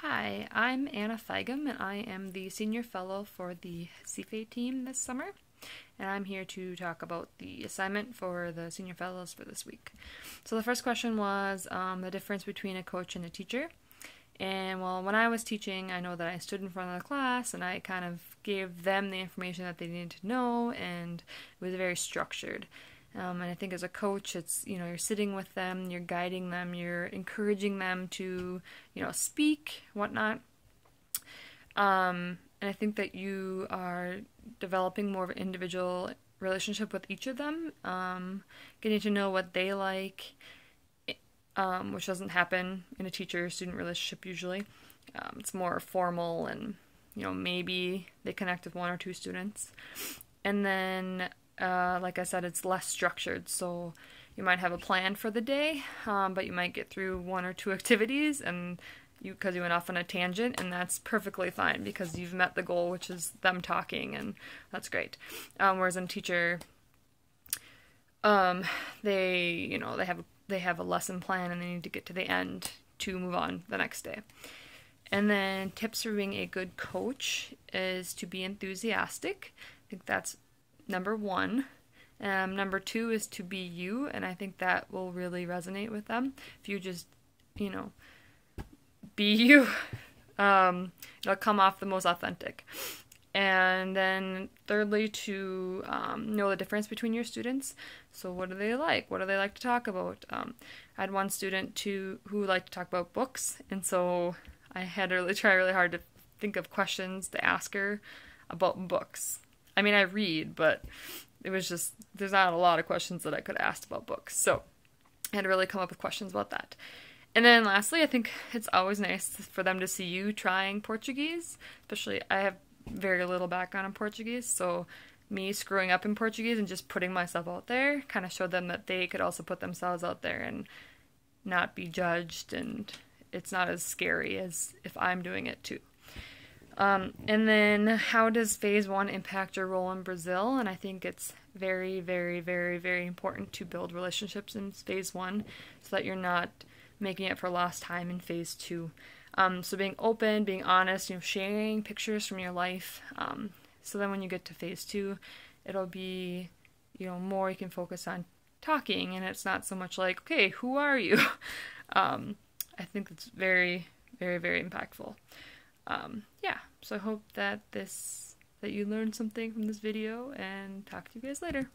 Hi, I'm Anna Feigum, and I am the Senior Fellow for the CFA team this summer. And I'm here to talk about the assignment for the Senior Fellows for this week. So the first question was the difference between a coach and a teacher. And well, when I was teaching, I know that I stood in front of the class and I kind of gave them the information that they needed to know, and it was very structured. And I think as a coach, it's, you're sitting with them, you're guiding them, you're encouraging them to, speak, whatnot. And I think that you are developing more of an individual relationship with each of them, getting to know what they like, which doesn't happen in a teacher-student relationship usually. It's more formal and, maybe they connect with one or two students. And then like I said, it's less structured, so you might have a plan for the day, but you might get through one or two activities and because you went off on a tangent, and that's perfectly fine because you've met the goal, which is them talking, and that's great. Whereas in a teacher, they have a lesson plan and they need to get to the end to move on the next day. And then tips for being a good coach is to be enthusiastic. I think that's number one. Number two is to be you, and I think that will really resonate with them. If you just, be you, it'll come off the most authentic. And then thirdly, to know the difference between your students. So what do they like? What do they like to talk about? I had one student who liked to talk about books, and so I had to try really hard to think of questions to ask her about books. I mean, I read, but it was just, there's not a lot of questions that I could have asked about books. So I had to really come up with questions about that. And then lastly, I think it's always nice for them to see you trying Portuguese. Especially, I have very little background in Portuguese, so me screwing up in Portuguese and just putting myself out there kind of showed them that they could also put themselves out there and not be judged, and it's not as scary as if I'm doing it too. And then how does phase one impact your role in Brazil? And I think it's very, very, very, very important to build relationships in phase one so that you're not making it for lost time in phase two. So being open, being honest, sharing pictures from your life. So then when you get to phase two, it'll be, more you can focus on talking, and it's not so much like, okay, who are you? I think it's very, very, very impactful. So I hope that you learned something from this video, and talk to you guys later.